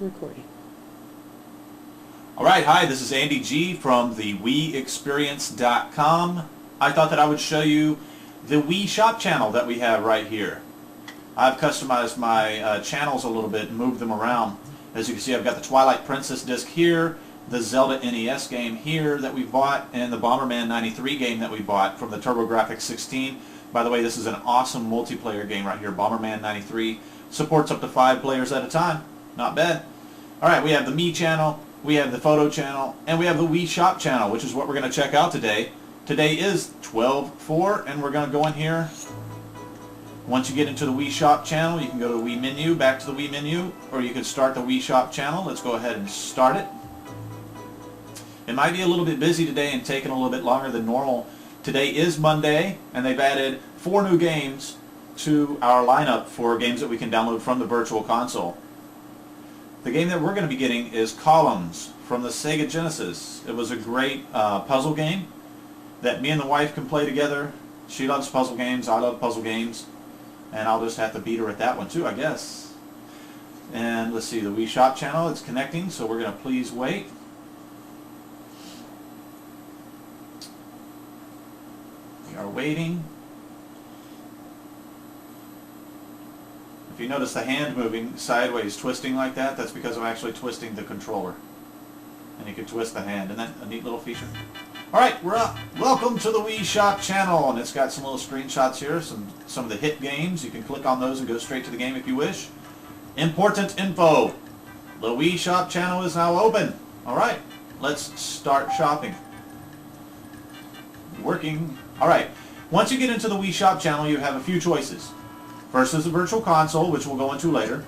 Recording. Alright, hi, this is Andy G from the WiiExperience.com. I thought that I would show you the Wii Shop channel that we have right here. I've customized my channels a little bit and moved them around. As you can see, I've got the Twilight Princess disc here, the Zelda NES game here that we bought, and the Bomberman 93 game that we bought from the TurboGrafx 16. By the way, this is an awesome multiplayer game right here. Bomberman 93 supports up to 5 players at a time. Not bad. Alright, we have the Me channel, we have the Photo channel, and we have the Wii Shop channel, which is what we're going to check out today. Today is 12/4, and we're going to go in here. Once you get into the Wii Shop channel, you can go to the Wii menu, back to the Wii menu, or you can start the Wii Shop channel. Let's go ahead and start it. It might be a little bit busy today and taking a little bit longer than normal. Today is Monday, and they've added 4 new games to our lineup for games that we can download from the Virtual Console. The game that we're going to be getting is Columns from the Sega Genesis. It was a great puzzle game that me and the wife can play together. She loves puzzle games, I love puzzle games, and I'll just have to beat her at that one too, I guess. And let's see, the Wii Shop channel, it's connecting, so we're going to please wait. We are waiting. If you notice the hand moving sideways, twisting like that, that's because I'm actually twisting the controller. And you can twist the hand. Isn't that a neat little feature? Alright, we're up. Welcome to the Wii Shop channel. And it's got some little screenshots here, some of the hit games. You can click on those and go straight to the game if you wish. Important info. The Wii Shop channel is now open. Alright, let's start shopping. Working. Alright, once you get into the Wii Shop channel, you have a few choices. First is the Virtual Console, which we'll go into later.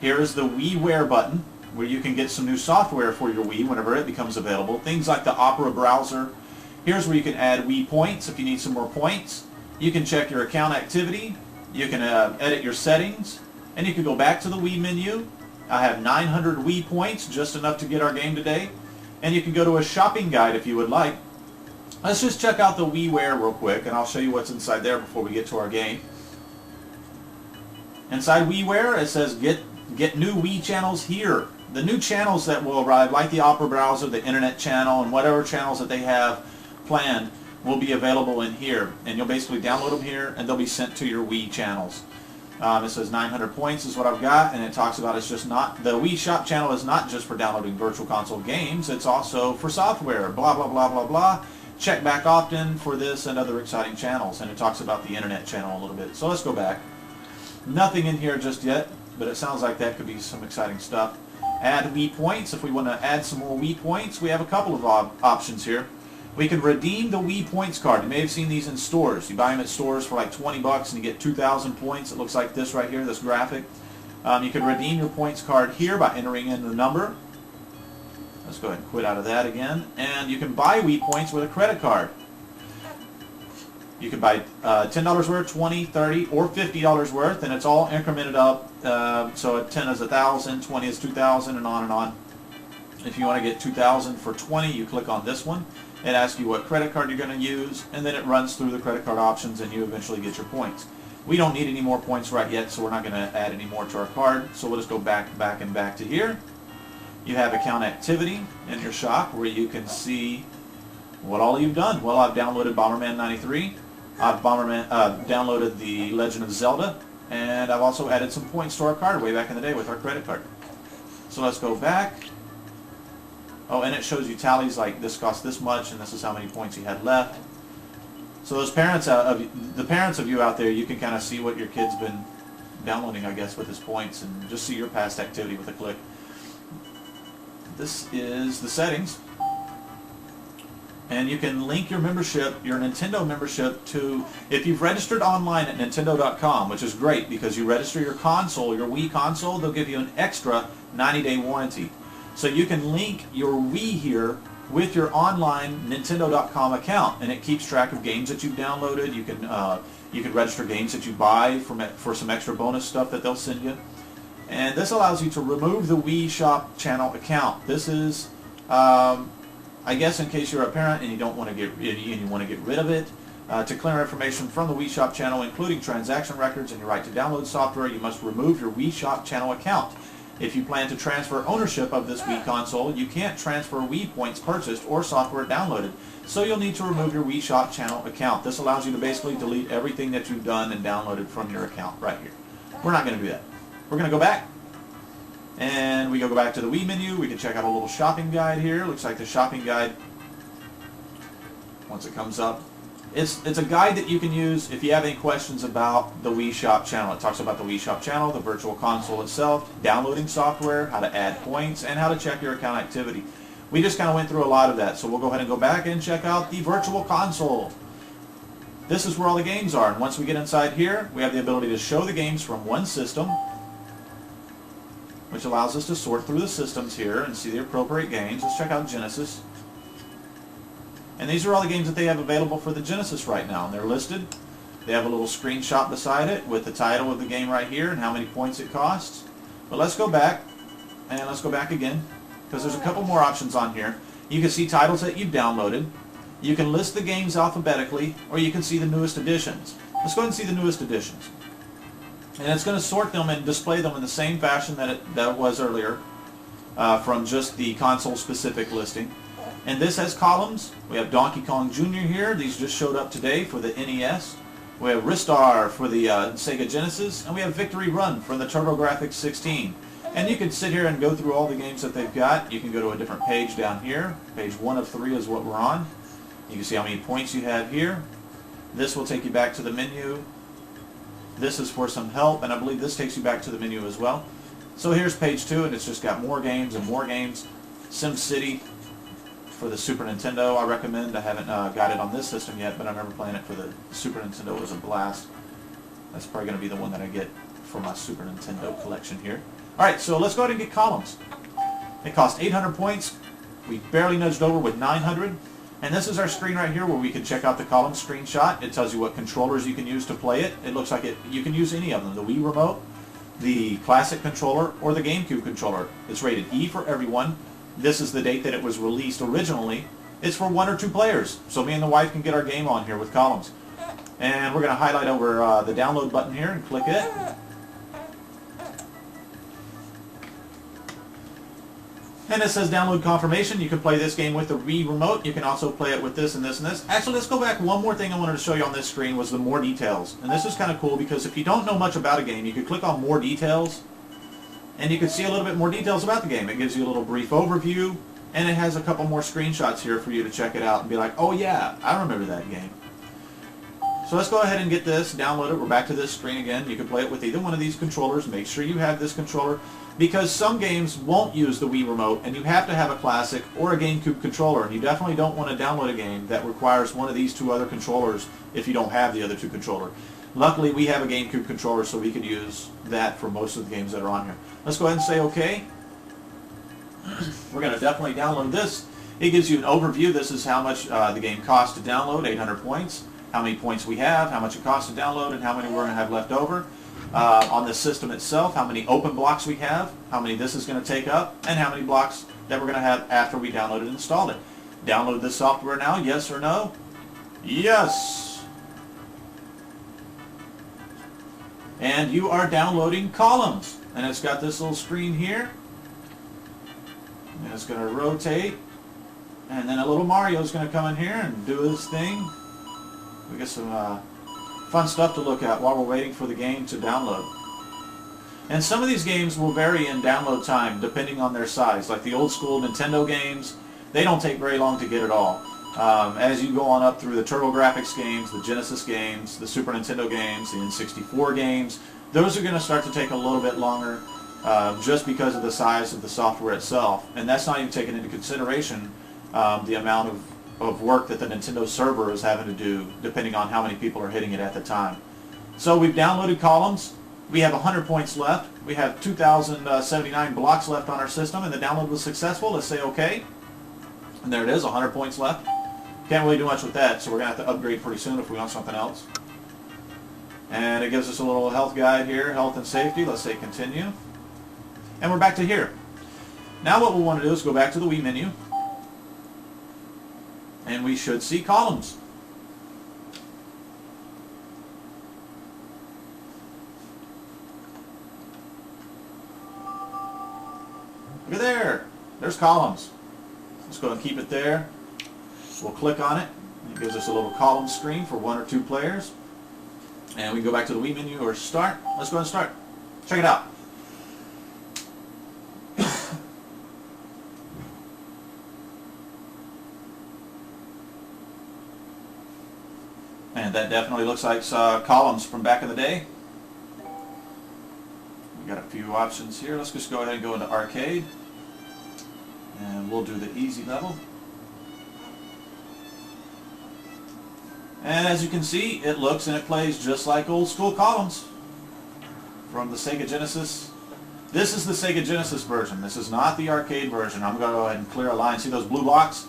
Here is the WiiWare button, where you can get some new software for your Wii whenever it becomes available. Things like the Opera browser. Here's where you can add Wii points if you need some more points. You can check your account activity. You can edit your settings. And you can go back to the Wii menu. I have 900 Wii points, just enough to get our game today. And you can go to a shopping guide if you would like. Let's just check out the WiiWare real quick, and I'll show you what's inside there before we get to our game. Inside WiiWare, it says get new Wii channels here. The new channels that will arrive, like the Opera browser, the Internet channel, and whatever channels that they have planned, will be available in here. And you'll basically download them here, and they'll be sent to your Wii channels. It says 900 points is what I've got, and it talks about it's just not, the Wii Shop channel is not just for downloading Virtual Console games, it's also for software, blah, blah, blah, blah, blah. Check back often for this and other exciting channels, and it talks about the Internet channel a little bit. So let's go back. Nothing in here just yet, but it sounds like that could be some exciting stuff. Add Wii points. If we want to add some more Wii points, we have a couple of options here. We can redeem the Wii points card. You may have seen these in stores. You buy them at stores for like 20 bucks and you get 2,000 points. It looks like this right here, this graphic. You can redeem your points card here by entering in the number. Let's go ahead and quit out of that again. And you can buy Wii points with a credit card. You can buy $10 worth, $20, $30, or $50 worth, and it's all incremented up. So at 10 is 1,000, 20 is 2,000, and on and on. If you want to get 2,000 for 20, you click on this one. It asks you what credit card you're going to use, and then it runs through the credit card options, and you eventually get your points. We don't need any more points right yet, so we're not going to add any more to our card. So we'll just go back to here. You have account activity in your shop where you can see what all you've done. Well, I've downloaded Bomberman 93. I've downloaded The Legend of Zelda, and I've also added some points to our card way back in the day with our credit card. So let's go back. Oh, and it shows you tallies like this cost this much, and this is how many points you had left. So those parents, the parents of you out there, you can kind of see what your kid's been downloading, I guess, with his points, and just see your past activity with a click. This is the settings. And you can link your membership, your Nintendo membership, to, if you've registered online at Nintendo.com, which is great because you register your console, your Wii console, they'll give you an extra 90-day warranty. So you can link your Wii here with your online Nintendo.com account, and it keeps track of games that you've downloaded. You can register games that you buy for some extra bonus stuff that they'll send you. And this allows you to remove the Wii Shop channel account. This is I guess in case you're a parent and you don't want to get rid of it, to clear information from the Wii Shop channel, including transaction records and your right to download software, you must remove your Wii Shop channel account. If you plan to transfer ownership of this Wii console, you can't transfer Wii points purchased or software downloaded, so you'll need to remove your Wii Shop channel account. This allows you to basically delete everything that you've done and downloaded from your account right here. We're not going to do that. We're going to go back, and we go back to the Wii menu. We can check out a little shopping guide here. Looks like the shopping guide, once it comes up, it's a guide that you can use if you have any questions about the Wii Shop channel. It talks about the Wii Shop channel, the virtual console itself, downloading software, how to add points, and how to check your account activity. We just kind of went through a lot of that, so we'll go ahead and go back and check out the virtual console. This is where all the games are, and once we get inside here, we have the ability to show the games from one system, which allows us to sort through the systems here and see the appropriate games. Let's check out Genesis. And these are all the games that they have available for the Genesis right now, and they're listed. They have a little screenshot beside it with the title of the game right here and how many points it costs. But let's go back, and let's go back again, because there's a couple more options on here. You can see titles that you've downloaded. You can list the games alphabetically, or you can see the newest editions. Let's go ahead and see the newest editions. And it's going to sort them and display them in the same fashion that it was earlier, from just the console-specific listing. And this has columns. We have Donkey Kong Jr. here. These just showed up today for the NES. We have Ristar for the Sega Genesis. And we have Victory Run for the TurboGrafx 16. And you can sit here and go through all the games that they've got. You can go to a different page down here. Page 1 of 3 is what we're on. You can see how many points you have here. This will take you back to the menu. This is for some help, and I believe this takes you back to the menu as well. So here's page 2, and it's just got more games and more games. SimCity for the Super Nintendo, I recommend. I haven't got it on this system yet, but I remember playing it for the Super Nintendo. It was a blast. That's probably going to be the one that I get for my Super Nintendo collection here. Alright, so let's go ahead and get columns. It costs 800 points. We barely nudged over with 900. And this is our screen right here where we can check out the column screenshot. It tells you what controllers you can use to play it. It looks like you can use any of them. The Wii Remote, the Classic controller, or the GameCube controller. It's rated E for everyone. This is the date that it was released originally. It's for 1 or 2 players. So me and the wife can get our game on here with columns. And we're going to highlight over the download button here and click it. And it says download confirmation. You can play this game with the Wii Remote. You can also play it with this and this and this. Actually, let's go back. One more thing I wanted to show you on this screen was the more details. And this is kind of cool because if you don't know much about a game, you could click on more details and you can see a little bit more details about the game. It gives you a little brief overview, and it has a couple more screenshots here for you to check it out and be like, oh yeah, I remember that game. So let's go ahead and get this, download it. We're back to this screen again. You can play it with either one of these controllers. Make sure you have this controller, because some games won't use the Wii Remote, and you have to have a Classic or a GameCube controller, and you definitely don't want to download a game that requires one of these 2 other controllers if you don't have the other 2 controllers. Luckily, we have a GameCube controller, so we can use that for most of the games that are on here. Let's go ahead and say OK. We're going to definitely download this. It gives you an overview. This is how much the game costs to download, 800 points, how many points we have, how much it costs to download, and how many we're going to have left over. On the system itself, how many open blocks we have, how many this is going to take up, and how many blocks that we're going to have after we download it and install it. Download this software now, yes or no? Yes! And you are downloading columns. And it's got this little screen here. And it's going to rotate. And then a little Mario's going to come in here and do his thing. We get some fun stuff to look at while we're waiting for the game to download. And some of these games will vary in download time depending on their size. Like the old school Nintendo games, they don't take very long to get at all. As you go on up through the TurboGrafx games, the Genesis games, the Super Nintendo games, the N64 games, those are going to start to take a little bit longer just because of the size of the software itself. And that's not even taking into consideration the amount of work that the Nintendo server is having to do depending on how many people are hitting it at the time. So we've downloaded columns. We have 100 points left. We have 2,079 blocks left on our system, and the download was successful. Let's say OK. And there it is, 100 points left. Can't really do much with that, so we're going to have to upgrade pretty soon if we want something else. And it gives us a little health guide here, health and safety. Let's say continue. And we're back to here. Now what we want to do is go back to the Wii menu. And we should see columns. at there. There's columns. Let's go and keep it there. We'll click on it. It gives us a little column screen for 1 or 2 players. And we can go back to the Wii menu or start. Let's go and start. Check it out. And that definitely looks like columns from back in the day. We got a few options here. Let's just go ahead and go into arcade. And we'll do the easy level. And as you can see, it looks and it plays just like old school columns from the Sega Genesis. This is the Sega Genesis version. This is not the arcade version. I'm going to go ahead and clear a line. See those blue blocks?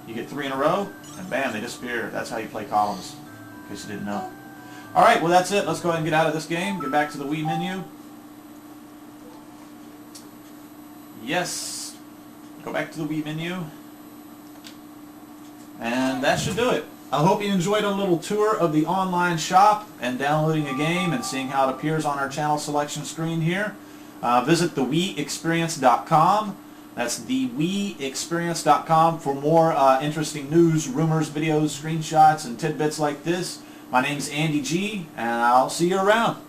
You get 3 in a row, and bam, they disappear. That's how you play columns, in case you didn't know. Alright, well that's it. Let's go ahead and get out of this game. Get back to the Wii menu. Yes. Go back to the Wii menu. And that should do it. I hope you enjoyed a little tour of the online shop and downloading a game and seeing how it appears on our channel selection screen here. Visit thewiiexperience.com. That's thewiiexperience.com for more interesting news, rumors, videos, screenshots, and tidbits like this. My name's Andy G, and I'll see you around.